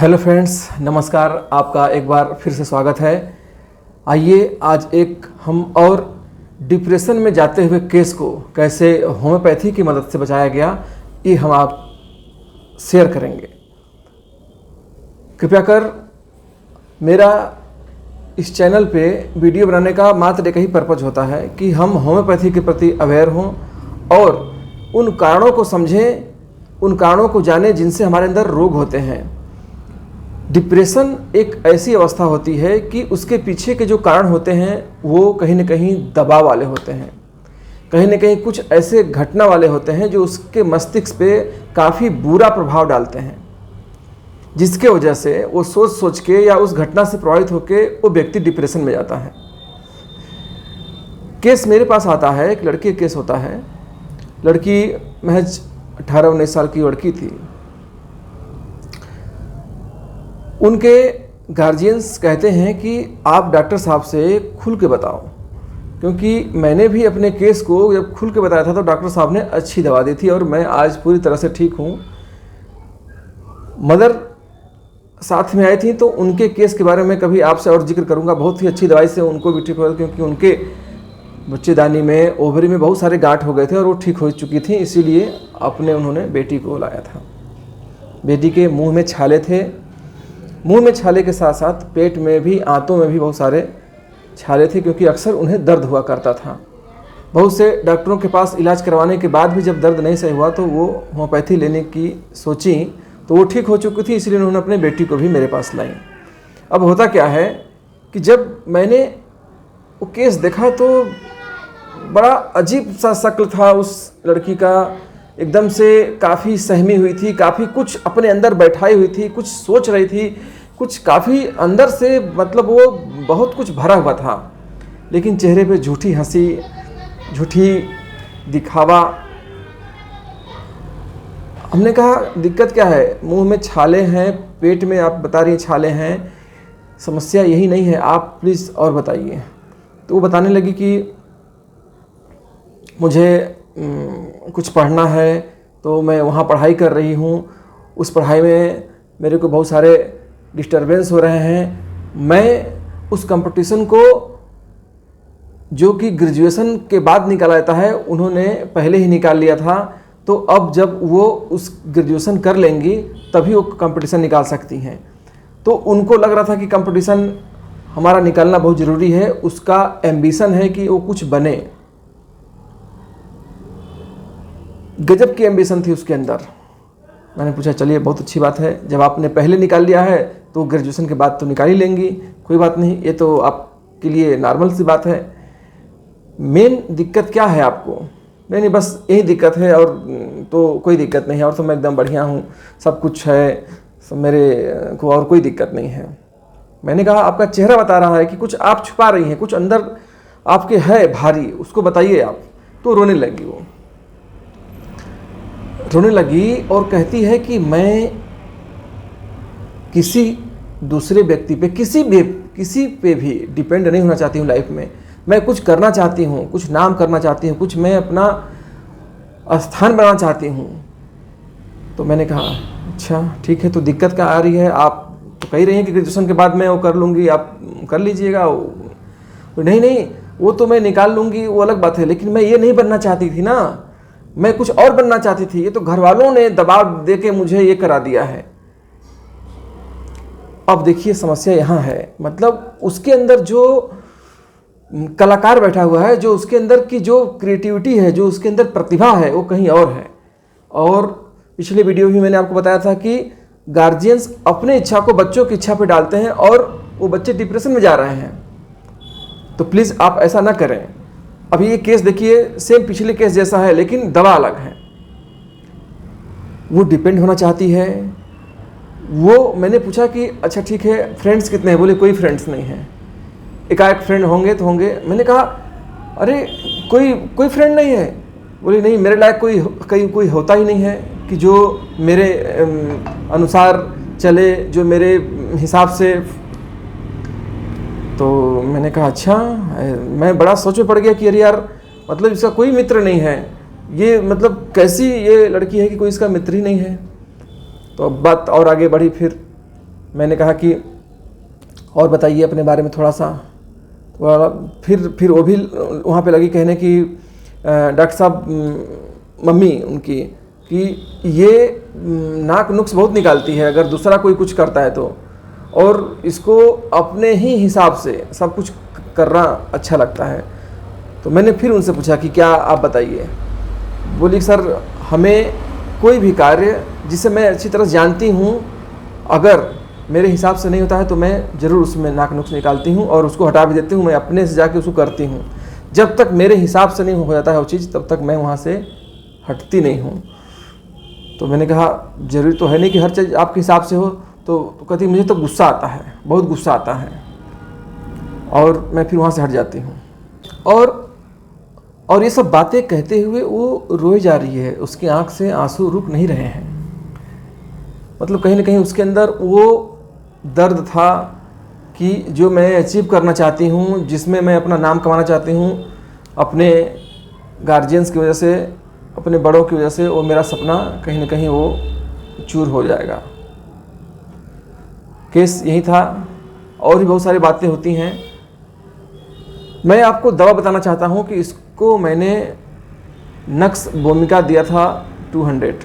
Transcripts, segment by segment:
Hello friends, नमस्कार। आपका एक बार फिर से स्वागत है। आइए आज एक हम और डिप्रेशन में जाते हुए केस को कैसे होम्योपैथी की मदद से बचाया गया, ये हम आप शेयर करेंगे। कृपया कर मेरा इस चैनल पे वीडियो बनाने का मात्र एक ही पर्पज़ होता है कि हम होम्योपैथी के प्रति अवेयर हों और उन कारणों को समझें, उन कारणों को जानें जिनसे हमारे अंदर रोग होते हैं। डिप्रेशन एक ऐसी अवस्था होती है कि उसके पीछे के जो कारण होते हैं वो कहीं न कहीं दबाव वाले होते हैं, कहीं न कहीं कुछ ऐसे घटना वाले होते हैं जो उसके मस्तिष्क पे काफ़ी बुरा प्रभाव डालते हैं, जिसके वजह से वो सोच सोच के या उस घटना से प्रभावित होकर वो व्यक्ति डिप्रेशन में जाता है। केस मेरे पास आता है, एक लड़की का केस होता है। लड़की महज 18-19 साल की लड़की थी। उनके गार्जियंस कहते हैं कि आप डॉक्टर साहब से खुल के बताओ, क्योंकि मैंने भी अपने केस को जब खुल के बताया था तो डॉक्टर साहब ने अच्छी दवा दी थी और मैं आज पूरी तरह से ठीक हूँ। मदर साथ में आई थी तो उनके केस के बारे में कभी आपसे और जिक्र करूँगा। बहुत ही अच्छी दवाई से उनको भी ठीक हुआ, क्योंकि उनके बच्चेदानी में, ओवरी में बहुत सारे गांठ हो गए थे और वो ठीक हो चुकी थी, इसीलिए उन्होंने बेटी को लाया था। बेटी के मुँह में छाले थे, मुंह में छाले के साथ साथ पेट में भी, आंतों में भी बहुत सारे छाले थे, क्योंकि अक्सर उन्हें दर्द हुआ करता था। बहुत से डॉक्टरों के पास इलाज करवाने के बाद भी जब दर्द नहीं सही हुआ तो वो होम्योपैथी लेने की सोची तो वो ठीक हो चुकी थी, इसलिए उन्होंने अपने बेटी को भी मेरे पास लाई। अब होता क्या है कि जब मैंने वो केस देखा तो बड़ा अजीब सा शक्ल था उस लड़की का। एकदम से काफ़ी सहमी हुई थी, काफ़ी कुछ अपने अंदर बैठाई हुई थी, कुछ सोच रही थी, कुछ काफ़ी अंदर से, मतलब वो बहुत कुछ भरा हुआ था, लेकिन चेहरे पे झूठी हंसी, झूठी दिखावा। हमने कहा दिक्कत क्या है? मुंह में छाले हैं, पेट में आप बता रही हैं छाले हैं, समस्या यही नहीं है, आप प्लीज़ और बताइए। तो वो बताने लगी कि मुझे कुछ पढ़ना है, तो मैं वहाँ पढ़ाई कर रही हूँ। उस पढ़ाई में मेरे को बहुत सारे डिस्टरबेंस हो रहे हैं। मैं उस कंपटीशन को, जो कि ग्रेजुएशन के बाद निकाला जाता है, उन्होंने पहले ही निकाल लिया था, तो अब जब वो उस ग्रेजुएशन कर लेंगी तभी वो कंपटीशन निकाल सकती हैं। तो उनको लग रहा था कि कंपटीशन हमारा निकालना बहुत ज़रूरी है, उसका एम्बिशन है कि वो कुछ बने। गजब की एम्बिशन थी उसके अंदर। मैंने पूछा चलिए बहुत अच्छी बात है, जब आपने पहले निकाल लिया है तो ग्रेजुएशन के बाद तो निकाल ही लेंगी, कोई बात नहीं, ये तो आपके लिए नॉर्मल सी बात है। मेन दिक्कत क्या है आपको? नहीं बस यही दिक्कत है, और तो कोई दिक्कत नहीं है, और तो मैं एकदम बढ़िया हूँ, सब कुछ है, सब मेरे को और कोई दिक्कत नहीं है। मैंने कहा आपका चेहरा बता रहा है कि कुछ आप छुपा रही हैं, कुछ अंदर आपके है भारी, उसको बताइए आप। तो रोने लगी, वो रोने लगी और कहती है कि मैं किसी दूसरे व्यक्ति पे, किसी पे भी डिपेंड नहीं होना चाहती हूँ लाइफ में। मैं कुछ करना चाहती हूँ, कुछ नाम करना चाहती हूँ, कुछ मैं अपना स्थान बनाना चाहती हूँ। तो मैंने कहा अच्छा ठीक है, तो दिक्कत क्या आ रही है? आप तो कह रही हैं कि ग्रेजुएशन के बाद मैं वो कर लूँगी, आप कर लीजिएगा। तो नहीं, वो तो मैं निकाल लूँगी, वो अलग बात है, लेकिन मैं ये नहीं बनना चाहती थी ना, मैं कुछ और बनना चाहती थी। ये तो घर वालों ने दबाव देके मुझे ये करा दिया है। अब देखिए समस्या यहाँ है, मतलब उसके अंदर जो कलाकार बैठा हुआ है, जो उसके अंदर की जो क्रिएटिविटी है, जो उसके अंदर प्रतिभा है, वो कहीं और है। और पिछले वीडियो भी मैंने आपको बताया था कि गार्जियंस अपने इच्छा को बच्चों की इच्छा पे डालते हैं और वो बच्चे डिप्रेशन में जा रहे हैं। तो प्लीज़ आप ऐसा ना करें। अभी ये केस देखिए, सेम पिछले केस जैसा है, लेकिन दवा अलग है। वो डिपेंड होना चाहती है। वो मैंने पूछा कि अच्छा ठीक है, फ्रेंड्स कितने हैं? बोले कोई फ्रेंड्स नहीं है, एकाएक फ्रेंड होंगे तो होंगे। मैंने कहा अरे कोई फ्रेंड नहीं है? बोले नहीं, मेरे लायक कोई होता ही नहीं है कि जो मेरे अनुसार चले, जो मेरे हिसाब से। तो मैंने कहा अच्छा, मैं बड़ा सोच में पड़ गया कि अरे यार, मतलब इसका कोई मित्र नहीं है, ये मतलब कैसी ये लड़की है कि कोई इसका मित्र ही नहीं है। तो अब बात और आगे बढ़ी। फिर मैंने कहा कि और बताइए अपने बारे में थोड़ा सा। फिर वो भी वहाँ पे लगी कहने कि डॉक्टर साहब, मम्मी उनकी, कि ये नाक नुक्स बहुत निकालती है अगर दूसरा कोई कुछ करता है तो, और इसको अपने ही हिसाब से सब कुछ करना अच्छा लगता है। तो मैंने फिर उनसे पूछा कि क्या आप बताइए। बोली सर, हमें कोई भी कार्य जिसे मैं अच्छी तरह जानती हूँ अगर मेरे हिसाब से नहीं होता है तो मैं ज़रूर उसमें नाक नुक्स निकालती हूँ और उसको हटा भी देती हूँ। मैं अपने से जाके उसको करती हूँ। जब तक मेरे हिसाब से नहीं हो जाता है वो चीज़, तब तक मैं वहाँ से हटती नहीं हूँ। तो मैंने कहा ज़रूरी तो है नहीं कि हर चीज़ आपके हिसाब से हो। तो कहती मुझे तो गुस्सा आता है, बहुत गुस्सा आता है, और मैं फिर वहाँ से हट जाती हूँ। और ये सब बातें कहते हुए वो रोई जा रही है, उसकी आँख से आंसू रुक नहीं रहे हैं। मतलब कहीं ना कहीं उसके अंदर वो दर्द था कि जो मैं अचीव करना चाहती हूँ, जिसमें मैं अपना नाम कमाना चाहती हूँ, अपने गार्जियंस की वजह से, अपने बड़ों की वजह से, वो मेरा सपना कहीं ना कहीं वो चूर हो जाएगा। केस यही था, और भी बहुत सारी बातें होती हैं। मैं आपको दवा बताना चाहता हूँ कि इसको मैंने नक्स भूमिका दिया था 200।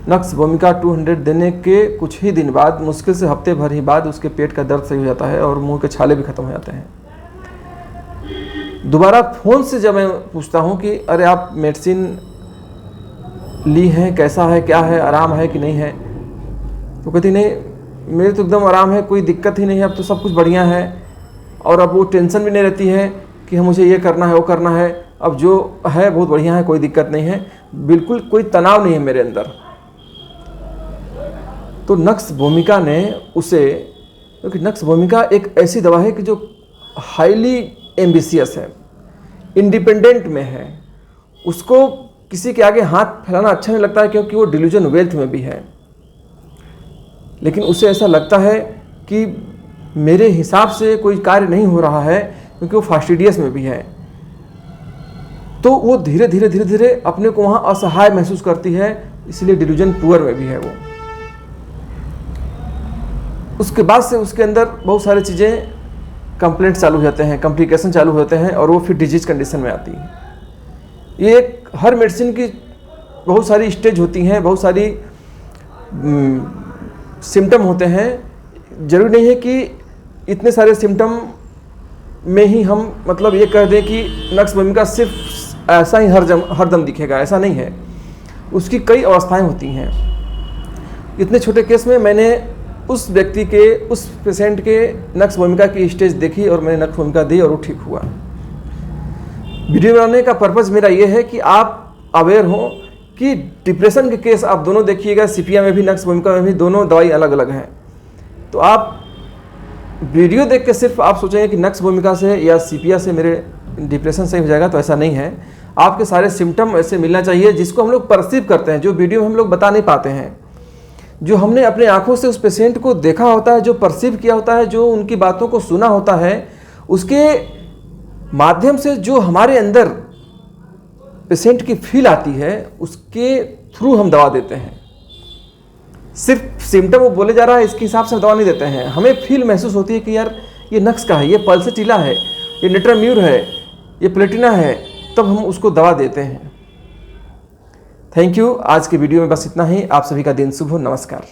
नक्स भूमिका 200 देने के कुछ ही दिन बाद, मुश्किल से हफ्ते भर ही बाद, उसके पेट का दर्द सही हो जाता है और मुंह के छाले भी खत्म हो जाते हैं। दोबारा फ़ोन से जब मैं पूछता हूँ कि अरे आप मेडिसिन ली हैं, कैसा है, क्या है, आराम है कि नहीं है, तो कहती नहीं, मेरे तो एकदम आराम है, कोई दिक्कत ही नहीं है, अब तो सब कुछ बढ़िया है, और अब वो टेंशन भी नहीं रहती है कि मुझे ये करना है, वो करना है, अब जो है बहुत बढ़िया है, कोई दिक्कत नहीं है, बिल्कुल कोई तनाव नहीं है मेरे अंदर। तो नक्स भूमिका ने उसे, क्योंकि नक्स भूमिका एक ऐसी दवा है कि जो हाईली एम्बिशियस है, इंडिपेंडेंट में है, उसको किसी के आगे हाथ फैलाना अच्छा नहीं लगता है, क्योंकि वो डिल्यूजन वेल्थ में भी है। लेकिन उसे ऐसा लगता है कि मेरे हिसाब से कोई कार्य नहीं हो रहा है, क्योंकि वो फास्टिडियस में भी है। तो वो धीरे धीरे धीरे धीरे अपने को वहाँ असहाय महसूस करती है, इसलिए डिल्यूजन पुअर में भी है वो। उसके बाद से उसके अंदर बहुत सारी चीज़ें, कंप्लेंट चालू हो जाते हैं, कॉम्प्लिकेशन चालू होते हैं, और वो फिर डिजीज कंडीशन में आती है। ये हर मेडिसिन की बहुत सारी स्टेज होती हैं, बहुत सारी सिम्टम होते हैं। ज़रूरी नहीं है कि इतने सारे सिम्टम में ही हम मतलब ये कह दें कि नक्स भूमिका सिर्फ ऐसा ही हरदम दिखेगा, ऐसा नहीं है। उसकी कई अवस्थाएं होती हैं। इतने छोटे केस में मैंने उस व्यक्ति के, उस पेशेंट के नक्स भूमिका की स्टेज देखी और मैंने नक्स भूमिका दी और वो ठीक हुआ। वीडियो बनाने का पर्पज़ मेरा ये है कि आप अवेयर हो कि डिप्रेशन के केस आप दोनों देखिएगा, सीपिया में भी, नक्स भूमिका में भी, दोनों दवाई अलग अलग हैं। तो आप वीडियो देख के सिर्फ आप सोचेंगे कि नक्स भूमिका से या सीपिया से मेरे डिप्रेशन सही हो जाएगा, तो ऐसा नहीं है। आपके सारे सिम्टम ऐसे मिलना चाहिए जिसको हम लोग परसीव करते हैं, जो वीडियो में हम लोग बता नहीं पाते हैं, जो हमने अपने आंखों से उस पेशेंट को देखा होता है, जो परसीव किया होता है, जो उनकी बातों को सुना होता है, उसके माध्यम से जो हमारे अंदर पेशेंट की फील आती है, उसके थ्रू हम दवा देते हैं। सिर्फ सिम्टम वो बोले जा रहा है इसके हिसाब से दवा नहीं देते हैं। हमें फील महसूस होती है कि यार ये नक्स का है, ये पल्सेटिला है, ये नेट्राम्यूर है, ये प्लेटिना है, तब हम उसको दवा देते हैं। Thank you. आज के वीडियो में बस इतना ही। आप सभी का दिन शुभ हो। नमस्कार।